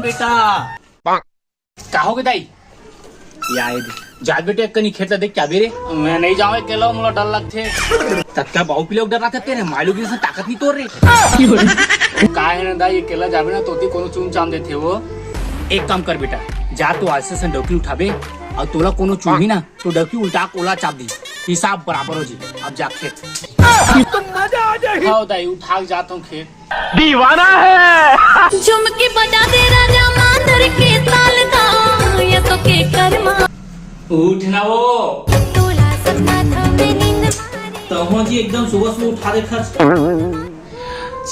बेटा कहोगे दाई यार जा बेटे कहीं खेत देख क्या बेरे मैं नहीं जाऊँ अकेला मुझे डर लगते तत्का बाऊ पिले डर रहा तेरे मालूम की ताकत नहीं तोड़ रही का है ना दाई अकेला जाबे ना तोती कोनो चूम चाम देते वो एक काम कर बेटा जा तो आज से डोकी उठाबे और तोला कोनो चूमी ना तो डोकी उल्टा कोला चाप दी हिसाब बराबर हो जी अब जा खेत तो मजा आ जाएगी हाँ दाई उठा जाता हूँ खेत दीवाना है झुमके बजा दे राजा मांदर के ताल का ये तो के कर्मा उठ ना वो तोला सपना था मैं नींद तो जी एकदम सुबह सुबह उठा दे खर्च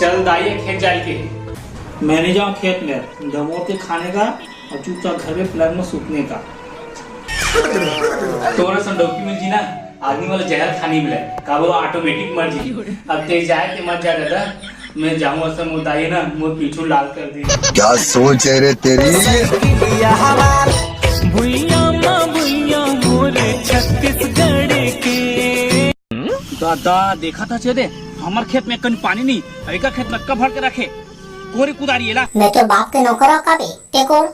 चल दाई खेत जाए के मैं नहीं जाऊँ खेत में जमोर के खाने का और चुपचाप घर में प्लान में सूखने का तोरा संडोकी मिल जी ना आदमी वाला जहर खानी मिले का बोलो ऑटोमेटिक मर जी अब तेज जाए के मत जा दादा मैं जाऊँ ऐसा मुदाई ना मुझे पीछू लाल कर दी क्या सोच है रे तेरी दादा देखा था चेदे हमारे खेत में कहीं पानी नहीं अरे खेत में कब भर के रखे कोरी कुदारी ला मैं तो बाप के नौकर का बे ते कोड़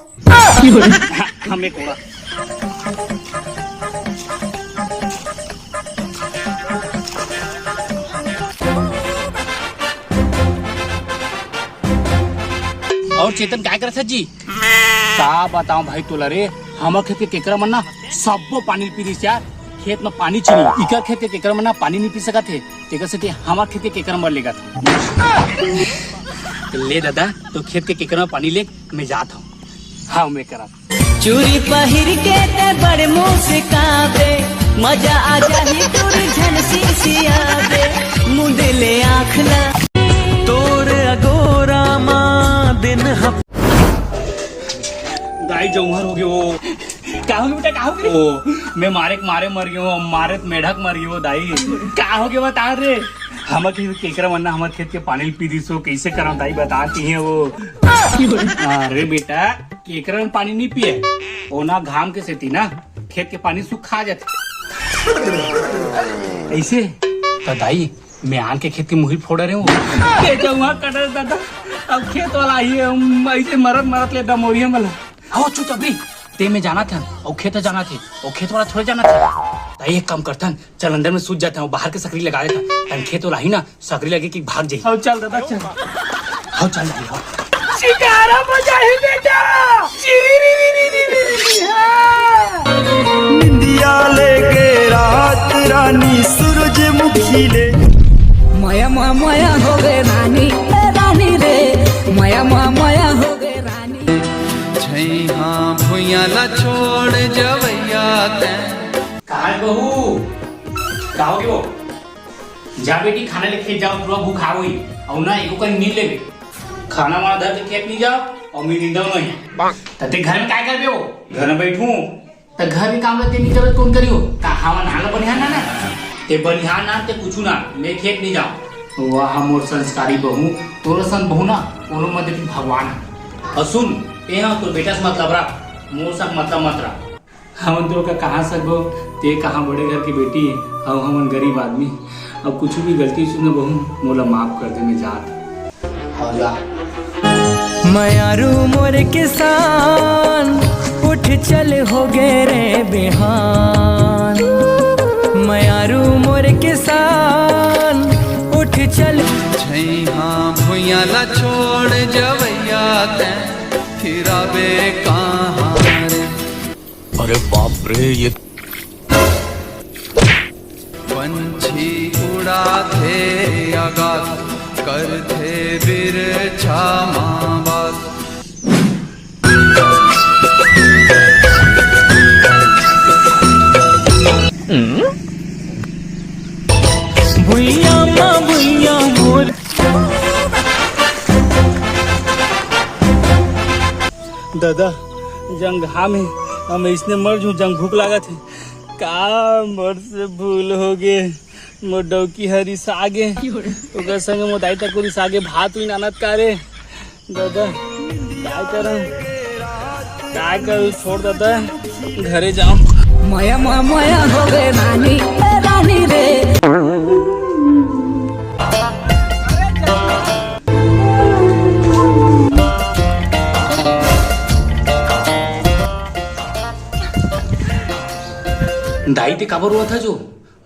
हमें कोड़ा और चेतन क्या कर जी का बताऊं भाई तोला रे हमारे खेत के केकरा मन्ना सबो पानी पी रही यार खेत में पानी चली इकर खेत के केकरा मन्ना पानी नहीं पी सका थे तेकर से हमारे खेत के केकरा मर लेगा था ले दादा तो खेत के केकरा में पानी ले मैं जाता हूँ हाँ मैं करा चूड़ी पहिर के ते बड़े मुंह से काबे मजा आ जाही तोर झनसी सियाबे मुंडले आँखला तोर अगोरा माँ दिन गाय जौहर हो गए वो क्या हो गया बेटा क्या हो गया ओ मैं मारे मर गयो मारे मेढक मर गयो दाई क्या हो गया बता रे हमारे केकरा मन्ना हमारे खेत के पानी पी दी सो कैसे करा दाई बताती है वो अरे बेटा केकरा में पानी नहीं पिए वो ना घाम के सेती ना खेत के पानी सूखा जाते ऐसे तो दाई मैं आन के खेत की मुहिल फोड़ रहे हूँ कटर दादा अब खेत वाला ही ऐसे मरत ले डमोरिया मला हो चुप अभी ते में जाना था और खेत जाना थे और खेत वाला थोड़े जाना था ताई एक काम करता चल अंदर में सूझ जाता हूँ बाहर के सकरी लगा देता तन खेत वाला ही ना सकरी लगे कि भाग जाए हो चल दादा चल हो चल हो शिकारा मजा ही बेटा निंदिया लेके रात रानी सूरजमुखी ले माया माया हो गए रानी रानी रे माया माया हो गए रानी छैहा भुइया ला छोड़ जवैया ते कहाँ है बहू कहाँ हो गई वो जा बेटी खाना लेके जाओ पूरा भूखा हुई और ना एको कहीं नींद लेवे खाना वाला धर के खेत नहीं जाओ और मैं नींद नहीं तते घर में क्या कर रहे हो घर में बैठू तो घर में काम रहते नहीं जरूरत कौन करियो कहा नाला बनिहान ना ते बनिहान ना ते पूछू ना मैं खेत नहीं जाऊँ वाह मोर संस्कारी बहू तोर सन बहू ना कोनो मत भगवान और सुन ते हाँ तो बेटा से मतलब रख मोर सब मतलब मत रख हम तो का कहाँ सको ते कहाँ बड़े घर की बेटी हम हम गरीब आदमी अब कुछ भी गलती सुन बहू मोला माफ कर दे मैं जात मयारू मोर किसान उठ चल हो गए रे बिहान मयारू मोर किसान उठ चल छैहा भुइया ला छोड़ जवैया ते फिराबे कहाँ रे अरे बाप रे ये पंछी उड़ा थे आगाज कर थे बिरछा माँ बात भुइया मोर दादा जंग में हम इसने मर जू जंग भूख लगा थे का मर से भूल हो गए मोर डौकी हरी सागे ओकर संगे मोदाई तकोरी सागे भात हुई नानत कारे दादा क्या करूँ छोड़ दादा घरे जाओ माया माया हो गए रानी रानी रे दाई ते काबर हुआ था जो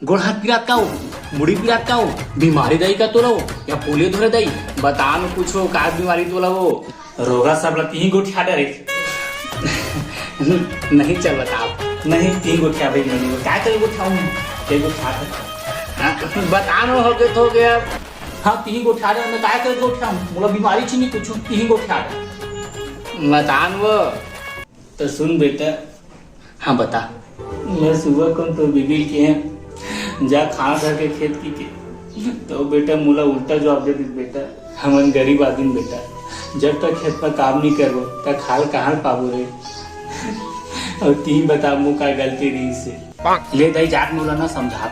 गोड़ हाथ पिरात का हो, मुड़ी पिरात का हो, बीमारी दाई का तो रहो या पोलियो धरे दाई बता न कुछ हो का बीमारी तो वो रोगा सब ला तीन गोठिया डरे नहीं चल बताओ नहीं तीन गोठिया भाई नहीं क्या करे गोठियाऊं एक गोठिया बता न हो गया हाँ तीन गोठिया मैं क्या करे गोठियाऊं मोला बीमारी छी नहीं कुछ तीन गोठिया बतान वो तो सुन बेटा हाँ बता मैं सुबह को तो बीबी के हैं जा खाना धर के खेत की के तो बेटा मोला उल्टा जवाब दे दी बेटा हमन गरीब आदमी बेटा जब तक खेत पर काम नहीं करो तब खाल कहाँ पाबो रे और तीन बता मुँह का गलती रही से ले दाई जाट मोला ना समझा हाँ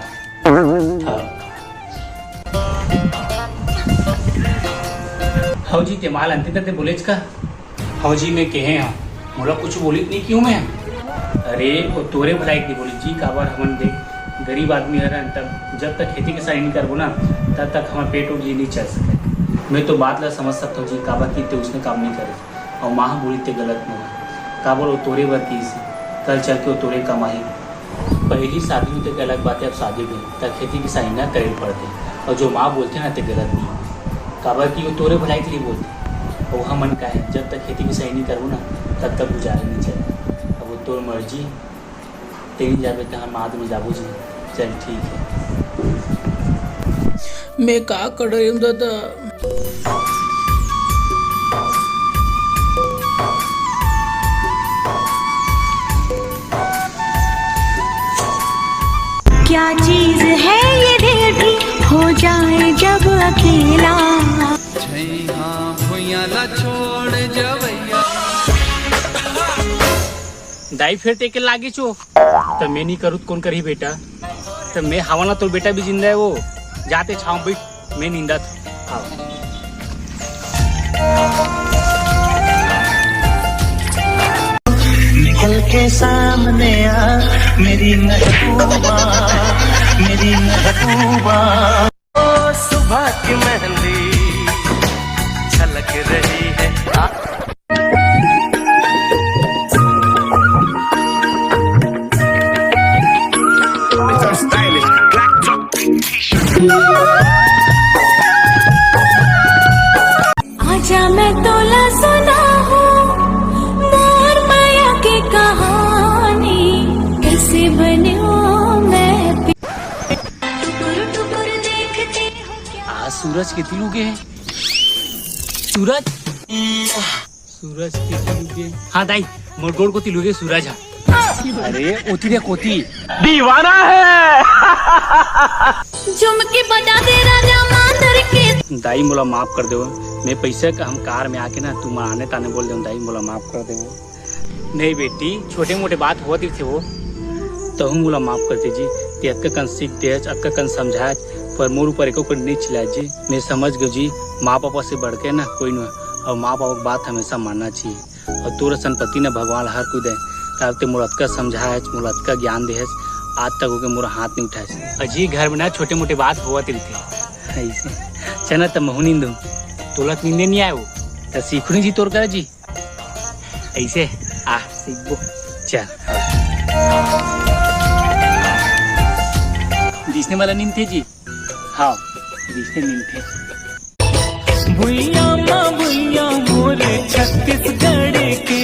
हाउ जी ते माल अंतिम ते बोलेच का हाउ जी मैं कहे हाँ मोला कुछ बोली नहीं क्यों मैं अरे वो तोरे भलाई की बोली जी काबर हमन देख गरीब आदमी है तब जब तक खेती किसानी नहीं करबो ना तब तक हमारा पेट उठ नहीं चल सके मैं तो बात ला समझ सकता हूँ जी काबर की उसने काम नहीं करे और माँ बोली ते गलत नहीं काबर वो तोरे बर की कल चल के वो तोरे कमाई पहली शादी में तो अलग बात है अब शादी में तब खेती किसानी ना करे पड़ते और जो माँ बोलते ना तो गलत नहीं काबर की वो तोरे भलाई के लिए बोलते और वहाँ मन का है जब तक खेती किसानी नहीं करो ना तब तक गुजारे नहीं चले अब वो तोर मर्जी तेरी जाबे तो हम बाद में जाबो जी चल ठीक है मैं का कर रही हूँ दादा क्या चीज है ये दिल भी हो जाए जब अकेला छैहा भुइया ला छोड़ जवैया दाई फिर ते के लागे छो तो मैं नहीं करूँ कौन करी बेटा तो मैं हवा ना तो बेटा भी जिंदा है वो जाते छाँव बैठ मैं नींदा था निकल के सामने आ मेरी महबूबा ओ सुबह की मेहंदी छलक रही है आजा मैं तोला सुना हूँ मोर माया की कहानी कैसे बने हो मैं टुकुर टुकुर देखती हूँ क्या आज सूरज कितनी उगे हैं सूरज कितनी उगे हाँ दाई मोर गोड़ को तिलुगे सूरज है अरे ओती रे कोती दीवाना है झुमके बजा दे राजा मांदर के दाई मोला माफ कर दो मैं पैसे का हम कार में आके ना तू आने ताने बोल दे दाई मोला माफ कर दे नहीं बेटी छोटे मोटे बात होती थे वो तो हम मोला माफ करते जी ते अक्का कन सीख दे अक्का कन समझा पर मोर ऊपर एको कर नहीं चिल्ला जी मैं समझ गयो जी माँ पापा से बढ़ के ना कोई ना और माँ पापा की बात हमेशा मानना चाहिए और तोर संपत्ति ना भगवान हर कोई दे तब ते मोर अतका समझाए मोर अतका ज्ञान दे आज तक होके मोर हाथ नहीं उठाए अजी घर में ना छोटे मोटे बात हुआ थे ऐसे चना तो महू नींद तोला नींदे नहीं आए वो तो सीखो नहीं जी तोर कर जी ऐसे आ सीखो चल जिसने वाला नींद थे जी हाँ जिसने नींद थे भुइया मोरे छत्तीसगढ़ के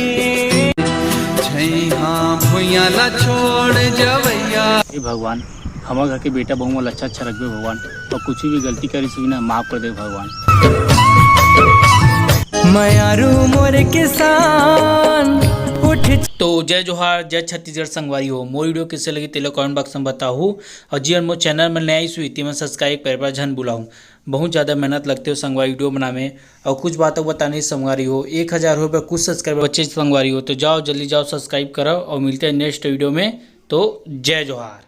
छैहा भुइया ला छोड़ जवैया हे भगवान हमारे घर के बेटा बहु मोला अच्छा रखबे भगवान और कुछ भी गलती करी सी ना माफ कर दे भगवान मयारू मोरे किसान उठ तो जय जोहार जय छत्तीसगढ़ संगवारी हो मोर वीडियो कैसे लगी तेलो कमेंट बॉक्स में बताओ और जी मोर चैनल में नया इस में सब्सक्राइब पर झन बुलाऊँ बहुत ज़्यादा मेहनत लगते हो संगवारी वीडियो बनाने और कुछ बातों बताने संगवारी हो 1000 रुपये कुछ सब्सक्राइबर बच्चे संगवारी हो तो जाओ जल्दी जाओ सब्सक्राइब करो और मिलते हैं नेक्स्ट वीडियो में तो जय जोहार।